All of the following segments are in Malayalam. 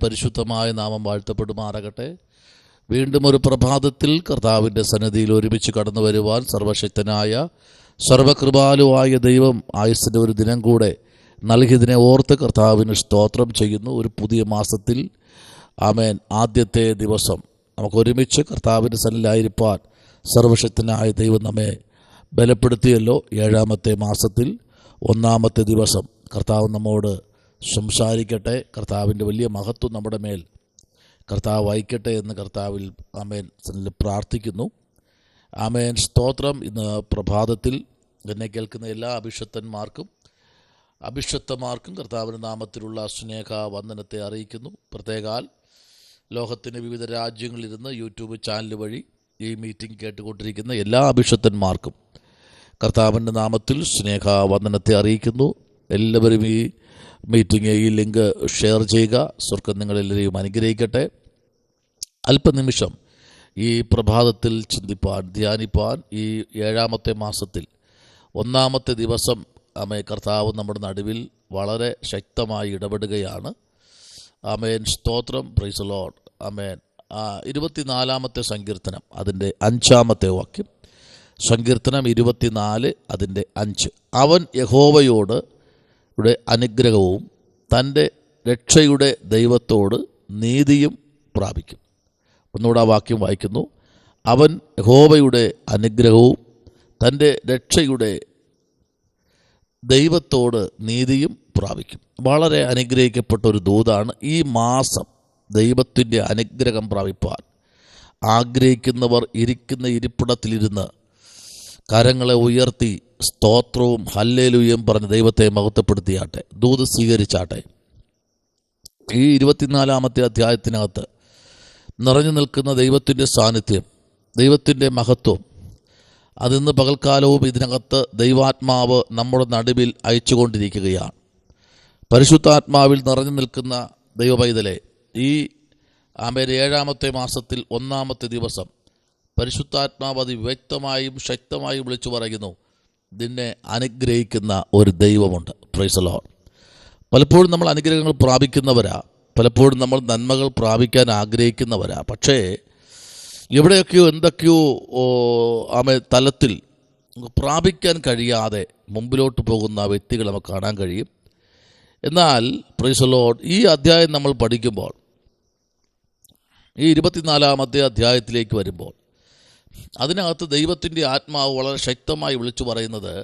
പരിശുദ്ധമായ നാമം വാഴ്ത്തപ്പെടുമാറാകട്ടെ. വീണ്ടും ഒരു പ്രഭാതത്തിൽ കർത്താവിൻ്റെ സന്നിധിയിൽ ഒരുമിച്ച് കടന്നു വരുവാൻ സർവശക്തനായ സർവകൃപാലുവായ ദൈവം ആയുസ്സിൻ്റെ ഒരു ദിനം കൂടെ നൽകിയതിനെ ഓർത്ത് കർത്താവിന് സ്തോത്രം ചെയ്യുന്നു. ഒരു പുതിയ മാസത്തിൽ ആമേൻ ആദ്യത്തെ ദിവസം നമുക്ക് ഒരുമിച്ച് കർത്താവിൻ്റെ സന്നിധിയിലായിരിക്കാൻ സർവശക്തനായ ദൈവം നമ്മെ ബലപ്പെടുത്തിയല്ലോ. 7-ാമത്തെ മാസത്തിൽ 1-ാമത്തെ ദിവസം കർത്താവ് നമ്മോട് സംസാരിക്കട്ടെ. കർത്താവിൻ്റെ വലിയ മഹത്വം നമ്മുടെ മേൽ കർത്താവ് വഹിക്കട്ടെ എന്ന് കർത്താവിൽ ആമേൻ പ്രാർത്ഥിക്കുന്നു. ആമേൻ സ്തോത്രം. ഇന്ന് പ്രഭാതത്തിൽ എന്നെ കേൾക്കുന്ന എല്ലാ അഭിഷക്തമാർക്കും കർത്താവിൻ്റെ നാമത്തിലുള്ള സ്നേഹ വന്ദനത്തെ അറിയിക്കുന്നു. പ്രത്യേകാൽ ലോകത്തിൻ്റെ വിവിധ രാജ്യങ്ങളിലിരുന്ന് യൂട്യൂബ് ചാനൽ വഴി ഈ മീറ്റിംഗ് കേട്ടുകൊണ്ടിരിക്കുന്ന എല്ലാ അഭിഷക്തന്മാർക്കും കർത്താവിൻ്റെ നാമത്തിൽ സ്നേഹ വന്ദനത്തെ അറിയിക്കുന്നു. എല്ലാവരും ഈ മീറ്റിംഗ് ഈ ലിങ്ക് ഷെയർ ചെയ്യുക. സ്വർഗ്ഗം നിങ്ങളെല്ലാവരെയും അനുഗ്രഹിക്കട്ടെ. അല്പനിമിഷം ഈ പ്രഭാതത്തിൽ ചിന്തിപ്പാൻ ധ്യാനിപ്പാൻ ഈ 7-ാമത്തെ മാസത്തിൽ 1-ാമത്തെ ദിവസം കർത്താവ് നമ്മുടെ നടുവിൽ വളരെ ശക്തമായി ഇടപെടുകയാണ്. ആമേൻ സ്തോത്രം. Praise the Lord. ആമേൻ. 24-ാമത്തെ സങ്കീർത്തനം അതിൻ്റെ 5-ാമത്തെ വാക്യം. സങ്കീർത്തനം 24 അതിൻ്റെ 5. അവൻ യഹോവയോട് അനുഗ്രഹവും തൻ്റെ രക്ഷയുടെ ദൈവത്തോട് നീതിയും പ്രാപിക്കും. ഒന്നുകൂടെ ആ വാക്യം വായിക്കുന്നു. അവൻ യഹോവയുടെ അനുഗ്രഹവും തൻ്റെ രക്ഷയുടെ ദൈവത്തോട് നീതിയും പ്രാപിക്കും. വളരെ അനുഗ്രഹിക്കപ്പെട്ട ഒരു ദൂതാണ്. ഈ മാസം ദൈവത്തിൻ്റെ അനുഗ്രഹം പ്രാപിപ്പാൻ ആഗ്രഹിക്കുന്നവർ ഇരിക്കുന്ന ഇരിപ്പിടത്തിലിരുന്ന് കരങ്ങളെ ഉയർത്തി സ്തോത്രവും ഹല്ലേലൂയയും പറഞ്ഞ് ദൈവത്തെ മഹത്വപ്പെടുത്തിയാട്ടെ. ദൂത് സ്വീകരിച്ചാട്ടെ. ഈ 24-ാമത്തെ അധ്യായത്തിനകത്ത് നിറഞ്ഞു നിൽക്കുന്ന ദൈവത്തിൻ്റെ സാന്നിധ്യം, ദൈവത്തിൻ്റെ മഹത്വം, അതിന്ന് പകൽക്കാലവും ഇതിനകത്ത് ദൈവാത്മാവ് നമ്മുടെ നടുവിൽ അയച്ചുകൊണ്ടിരിക്കുകയാണ്. പരിശുദ്ധാത്മാവിൽ നിറഞ്ഞു നിൽക്കുന്ന ദൈവപൈതലെ, ഈ 7-ാമത്തെ മാസത്തിൽ 1-ാമത്തെ ദിവസം പരിശുദ്ധാത്മാവ് അതിവ്യക്തമായും ശക്തമായും വിളിച്ചു പറയുന്നു, നിന്നെ അനുഗ്രഹിക്കുന്ന ഒരു ദൈവമുണ്ട്. Price the Lord. പലപ്പോഴും നമ്മൾ അനുഗ്രഹങ്ങൾ പ്രാപിക്കുന്നവരാ, പലപ്പോഴും നമ്മൾ നന്മകൾ പ്രാപിക്കാൻ ആഗ്രഹിക്കുന്നവരാ. പക്ഷേ എവിടെയൊക്കെയോ എന്തൊക്കെയോ തലത്തിൽ പ്രാപിക്കാൻ കഴിയാതെ മുമ്പിലോട്ട് പോകുന്ന വ്യക്തികൾ നമുക്ക് കാണാൻ കഴിയും. എന്നാൽ പ്രൈസ് ദി ലോർഡ്, ഈ അധ്യായം നമ്മൾ പഠിക്കുമ്പോൾ, ഈ 24-ാമത്തെ അധ്യായത്തിലേക്ക് വരുമ്പോൾ, അതിനകത്ത് ദൈവത്തിൻ്റെ ആത്മാവ് വളരെ ശക്തമായി വിളിച്ചു പറയുന്നത്,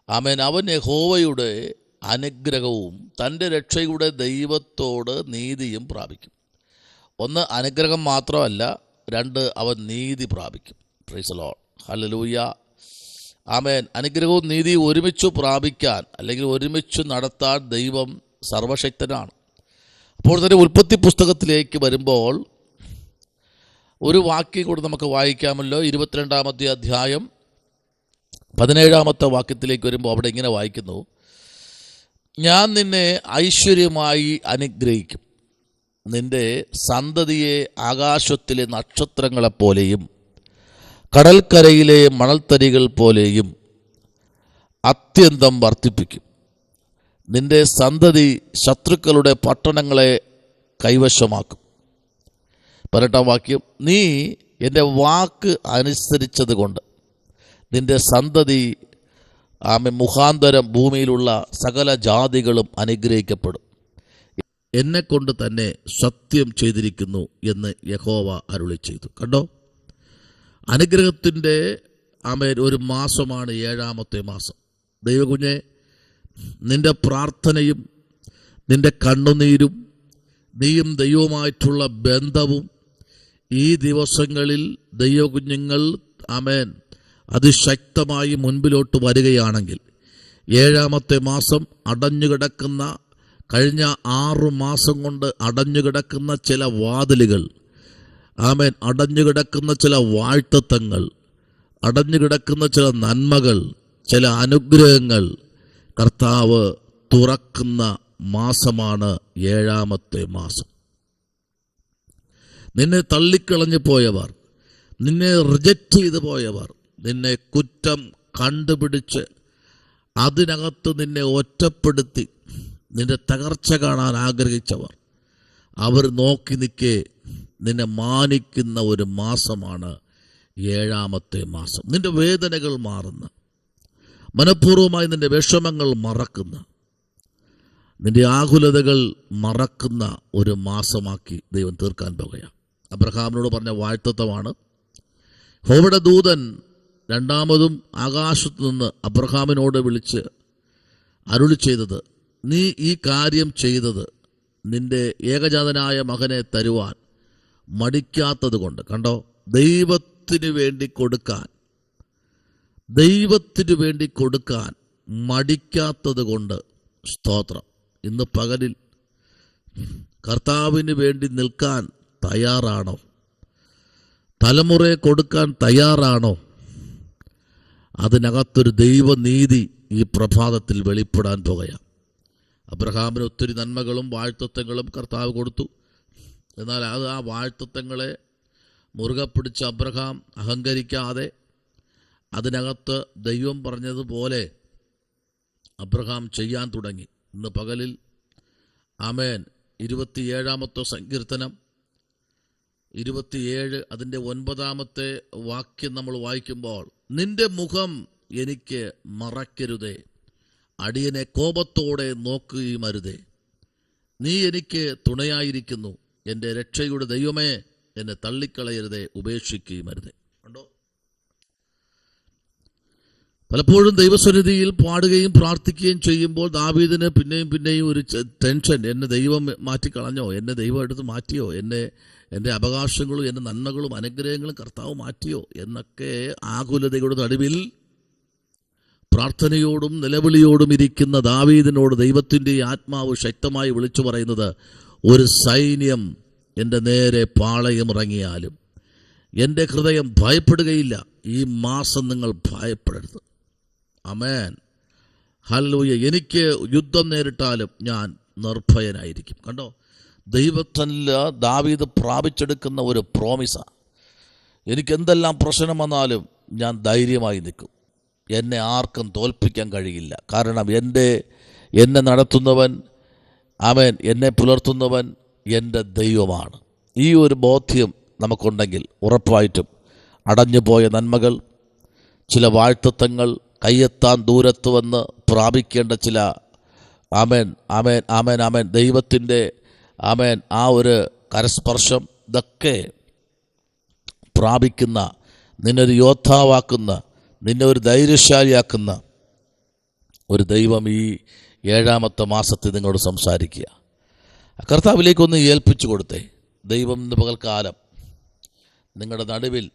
ആമേൻ, അവൻ യഹോവയുടെ അനുഗ്രഹവും തൻ്റെ രക്ഷയുടെ ദൈവത്തോട് നീതിയും പ്രാപിക്കും. 1, അനുഗ്രഹം മാത്രമല്ല, 2, അവൻ നീതി പ്രാപിക്കും. Price the Lord. ഹല്ലേലൂയ. ആമേൻ. അനുഗ്രഹവും നീതിയും ഒരുമിച്ച് പ്രാപിക്കാൻ അല്ലെങ്കിൽ ഒരുമിച്ച് നടത്താൻ ദൈവം സർവശക്തനാണ്. അപ്പോൾ തന്നെ ഉൽപ്പത്തി പുസ്തകത്തിലേക്ക് വരുമ്പോൾ ഒരു വാക്യം കൂടെ നമുക്ക് വായിക്കാമല്ലോ. 22-ാമത്തെ അധ്യായം 17-ാമത്തെ വാക്യത്തിലേക്ക് വരുമ്പോൾ അവിടെ ഇങ്ങനെ വായിക്കുന്നു, ഞാൻ നിന്നെ ഐശ്വര്യമായി അനുഗ്രഹിക്കും, നിന്റെ സന്തതിയെ ആകാശത്തിലെ നക്ഷത്രങ്ങളെപ്പോലെയും കടൽക്കരയിലെ മണൽത്തരികൾ പോലെയും അത്യന്തം വർദ്ധിപ്പിക്കും. നിന്റെ സന്തതി ശത്രുക്കളുടെ പട്ടണങ്ങളെ കൈവശമാക്കും. 18-ാം വാക്യം, നീ എൻ്റെ വാക്ക് അനുസരിച്ചത് കൊണ്ട് നിന്റെ സന്തതി മുഖാന്തരം ഭൂമിയിലുള്ള സകല ജാതികളും അനുഗ്രഹിക്കപ്പെടും. എന്നെക്കൊണ്ട് തന്നെ സത്യം ചെയ്തിരിക്കുന്നു എന്ന് യഹോവ അരുളി ചെയ്തു. കണ്ടോ, അനുഗ്രഹത്തിൻ്റെ ഒരു മാസമാണ് 7-ാമത്തെ മാസം. ദൈവകുഞ്ഞെ, നിന്റെ പ്രാർത്ഥനയും നിന്റെ കണ്ണുനീരും നീയും ദൈവവുമായിട്ടുള്ള ബന്ധവും ഈ ദിവസങ്ങളിൽ ദൈവകുഞ്ഞുങ്ങൾ അതിശക്തമായി മുൻപിലോട്ട് വരികയാണെങ്കിൽ 7-ാമത്തെ മാസം അടഞ്ഞുകിടക്കുന്ന, കഴിഞ്ഞ 6 മാസം കൊണ്ട് അടഞ്ഞുകിടക്കുന്ന ചില വാതിലുകൾ, അടഞ്ഞുകിടക്കുന്ന ചില വാഴ്ത്തത്വങ്ങൾ, അടഞ്ഞുകിടക്കുന്ന ചില നന്മകൾ, ചില അനുഗ്രഹങ്ങൾ കർത്താവ് തുറക്കുന്ന മാസമാണ് 7-ാമത്തെ മാസം. നിന്നെ തള്ളിക്കളഞ്ഞു പോയവർ, നിന്നെ റിജക്റ്റ് ചെയ്തു പോയവർ, നിന്നെ കുറ്റം കണ്ടുപിടിച്ച് അതിനകത്ത് നിന്നെ ഒറ്റപ്പെടുത്തി നിന്റെ തകർച്ച കാണാൻ ആഗ്രഹിച്ചവർ, അവർ നോക്കി നിൽക്കെ നിന്നെ മാനിക്കുന്ന ഒരു മാസമാണ് 7-ാമത്തെ മാസം. നിന്റെ വേദനകൾ മാറുന്ന, മനഃപൂർവ്വമായി നിന്റെ വിഷമങ്ങൾ മറക്കുന്ന, നിന്റെ ആകുലതകൾ മറക്കുന്ന ഒരു മാസമാക്കി ദൈവം തീർക്കാൻ പോകുകയാണ്. അബ്രഹാമിനോട് പറഞ്ഞ വാഴ്ത്തത്വമാണ്. യഹോവയുടെ ദൂതൻ രണ്ടാമതും ആകാശത്തു നിന്ന് അബ്രഹാമിനോട് വിളിച്ച് അരുളി ചെയ്തത്, നീ ഈ കാര്യം ചെയ്തത് നിന്റെ ഏകജാതനായ മകനെ തരുവാൻ മടിക്കാത്തത് കൊണ്ട്. കണ്ടോ, ദൈവത്തിനു വേണ്ടി കൊടുക്കാൻ മടിക്കാത്തത് കൊണ്ട് സ്തോത്രം. ഇന്ന് പകലിൽ കർത്താവിന് വേണ്ടി നിൽക്കാൻ തയ്യാറാണോ? തലമുറയെ കൊടുക്കാൻ തയ്യാറാണോ? അതിനകത്തൊരു ദൈവനീതി ഈ പ്രഭാതത്തിൽ വെളിപ്പെടാൻ പോകുകയാണ്. അബ്രഹാമിന് ഒത്തിരി നന്മകളും വാഴ്ത്തത്വങ്ങളും കർത്താവ് കൊടുത്തു. എന്നാൽ ആ വാഴ്ത്തത്വങ്ങളെ മുറുകെ പിടിച്ച അബ്രഹാം അഹങ്കരിക്കാതെ അതിനകത്ത് ദൈവം പറഞ്ഞതുപോലെ അബ്രഹാം ചെയ്യാൻ തുടങ്ങി. ഇന്ന് പകലിൽ ആമേൻ 27-ാമത്തെ സങ്കീർത്തനം 27 അതിൻ്റെ 9-ാമത്തെ വാക്യം നമ്മൾ വായിക്കുമ്പോൾ, നിന്റെ മുഖം എനിക്ക് മറക്കരുതേ, അടിയനെ കോപത്തോടെ നോക്കുകയും അരുതേ, നീ എനിക്ക് തുണയായിരിക്കുന്നു, എൻ്റെ രക്ഷയുടെ ദൈവമേ എന്നെ തള്ളിക്കളയരുതേ, ഉപേക്ഷിക്കുകയും അരുതേ. കണ്ടോ, പലപ്പോഴും ദൈവസന്നിധിയിൽ പാടുകയും പ്രാർത്ഥിക്കുകയും ചെയ്യുമ്പോൾ ദാവീദിന് പിന്നെയും ഒരു ടെൻഷൻ. എന്നെ ദൈവം മാറ്റിക്കളഞ്ഞോ, എന്നെ ദൈവം എടുത്ത് മാറ്റിയോ, എൻ്റെ അവകാശങ്ങളും എൻ്റെ നന്മകളും അനുഗ്രഹങ്ങളും കർത്താവ് മാറ്റിയോ എന്നൊക്കെ ആകുലതയുടെ നടുവിൽ പ്രാർത്ഥനയോടും നിലവിളിയോടും ഇരിക്കുന്ന ദാവീദിനോട് ദൈവത്തിൻ്റെ ആത്മാവ് ശക്തമായി വിളിച്ചു പറയുന്നത്, ഒരു സൈന്യം എൻ്റെ നേരെ പാളയമിറങ്ങിയാലും എൻ്റെ ഹൃദയം ഭയപ്പെടുകയില്ല. ഈ മാസം നിങ്ങൾ ഭയപ്പെടരുത്. ആമേൻ, ഹല്ലേലൂയ. എനിക്ക് യുദ്ധം നേരിട്ടാലും ഞാൻ നിർഭയനായിരിക്കും. കണ്ടോ, ദൈവത്തിൽ ദാവീദ് പ്രാപിച്ചെടുക്കുന്ന ഒരു പ്രോമിസാണ്. എനിക്കെന്തെല്ലാം പ്രശ്നം വന്നാലും ഞാൻ ധൈര്യമായി നിൽക്കും. എന്നെ ആർക്കും തോൽപ്പിക്കാൻ കഴിയില്ല. കാരണം എന്നെ നടത്തുന്നവൻ, ആമേൻ, എന്നെ പുലർത്തുന്നവൻ എൻ്റെ ദൈവമാണ്. ഈ ഒരു ബോധ്യം നമുക്കുണ്ടെങ്കിൽ ഉറപ്പായിട്ടും അടഞ്ഞുപോയ നന്മകൾ, ചില വാഴ്ത്തത്വങ്ങൾ, കയ്യെത്താൻ ദൂരത്ത് വന്ന് പ്രാപിക്കേണ്ട ചില ആമേൻ ദൈവത്തിൻ്റെ ആ ഒരു കരസ്പർശം, ഇതൊക്കെ പ്രാപിക്കുന്ന, നിന്നൊരു യോദ്ധാവാക്കുന്ന, നിന്നെ ഒരു ധൈര്യശാലിയാക്കുന്ന ഒരു ദൈവം ഈ 7-ാമത്തെ മാസത്തിൽ നിങ്ങളോട് സംസാരിക്കുക. കർത്താവിലേക്കൊന്ന് ഏൽപ്പിച്ചു കൊടുത്തേ. ദൈവം ഇന്ന് പകൽക്കാലം നിങ്ങളുടെ നടുവിൽ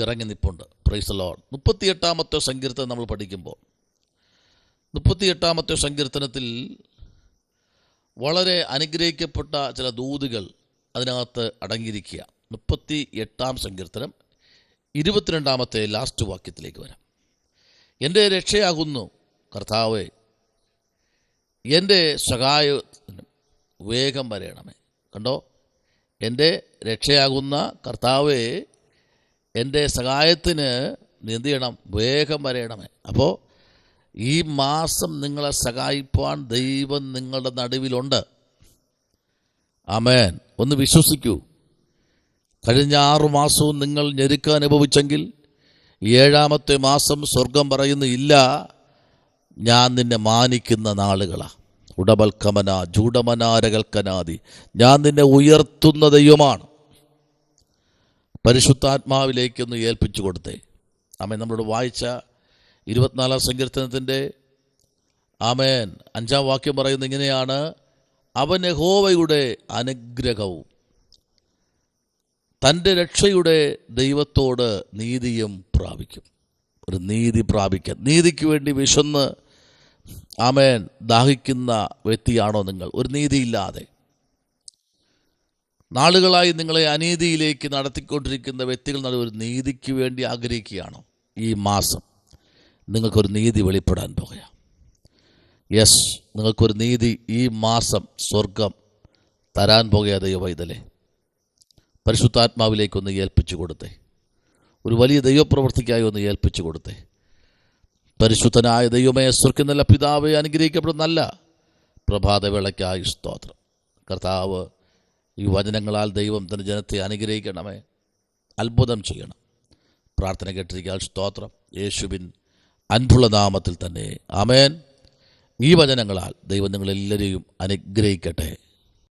ഇറങ്ങി നിൽപ്പുണ്ട്. Price the Lord. 38-ാമത്തെ സങ്കീർത്തനം നമ്മൾ പഠിക്കുമ്പോൾ 38-ാമത്തെ സങ്കീർത്തനത്തിൽ വളരെ അനുഗ്രഹിക്കപ്പെട്ട ചില ദൂതുകൾ അതിനകത്ത് അടങ്ങിയിരിക്കുക. 38-ാം സങ്കീർത്തനം 22-ാമത്തെ ലാസ്റ്റ് വാക്യത്തിലേക്ക് വരാം. എൻ്റെ രക്ഷയാകുന്നു കർത്താവേ, എൻ്റെ സഹായത്തിന് വേഗം വരയണമേ. കണ്ടോ, എൻ്റെ രക്ഷയാകുന്ന കർത്താവേ, എൻ്റെ സഹായത്തിന് നീ എന്ത് ചെയ്യണം? വേഗം വരയണമേ. അപ്പോൾ ഈ മാസം നിങ്ങളെ സഹായിപ്പാൻ ദൈവം നിങ്ങളുടെ നടുവിലുണ്ട്. ആമേൻ. ഒന്ന് വിശ്വസിക്കൂ. കഴിഞ്ഞ 6 മാസവും നിങ്ങൾ ഞെരുക്കം അനുഭവിച്ചെങ്കിൽ 7-ാമത്തെ മാസം സ്വർഗം പറയുന്നു, ഇല്ല, ഞാൻ നിന്നെ മാനിക്കുന്ന നാളുകളാ. ഉടബൽക്കമന ജൂഡമനാരകൽക്കനാദി, ഞാൻ നിന്നെ ഉയർത്തുന്ന ദൈവമാണ്. പരിശുദ്ധാത്മാവിലേക്കൊന്ന് ഏൽപ്പിച്ചു കൊടുത്തേ. ആമേൻ. നമ്മളോട് വായിച്ച 24-ാം സങ്കീർത്തനത്തിൻ്റെ ആമേൻ 5-ാം വാക്യം പറയുന്നത് ഇങ്ങനെയാണ്, അവൻ യഹോവയുടെ അനുഗ്രഹവും തൻ്റെ രക്ഷയുടെ ദൈവത്തോട് നീതിയും പ്രാപിക്കും. ഒരു നീതി പ്രാപിക്കാൻ, നീതിക്ക് വേണ്ടി വിശന്ന് ആമേൻ ദാഹിക്കുന്ന വ്യക്തിയാണോ നിങ്ങൾ? ഒരു നീതിയില്ലാതെ നാളുകളായി നിങ്ങളെ അനീതിയിലേക്ക് നടത്തിക്കൊണ്ടിരിക്കുന്ന വ്യക്തികൾ ഒരു നീതിക്ക് വേണ്ടി ആഗ്രഹിക്കുകയാണോ? ഈ മാസം നിങ്ങൾക്കൊരു നീതി വെളിപ്പെടാൻ പോകുകയാണ്. യെസ്, നിങ്ങൾക്കൊരു നീതി ഈ മാസം സ്വർഗം തരാൻ പോകുക. ദൈവവൈതലേ, പരിശുദ്ധാത്മാവിലേക്കൊന്ന് ഏൽപ്പിച്ചു കൊടുത്തേ. ഒരു വലിയ ദൈവപ്രവൃത്തിക്കായി ഒന്ന് ഏൽപ്പിച്ചു കൊടുത്തേ. പരിശുദ്ധനായ ദൈവമേ, സ്വർഗ്ഗത്തിലെ പിതാവേ, അനുഗ്രഹിക്കപ്പെടുന്ന നല്ല പ്രഭാതവേളയ്ക്കായി സ്തോത്രം. കർത്താവ് ഈ വചനങ്ങളാൽ ദൈവം തൻ്റെ ജനത്തെ അനുഗ്രഹിക്കണമേ, അത്ഭുതം ചെയ്യണം. പ്രാർത്ഥന കേട്ടിരിക്കാൻ സ്തോത്രം. യേശുവിൻ അൻപുള്ള നാമത്തിൽ തന്നെ ആമേൻ. ഈ വചനങ്ങളാൽ ദൈവം നിങ്ങളെല്ലാവരെയും അനുഗ്രഹിക്കട്ടെ.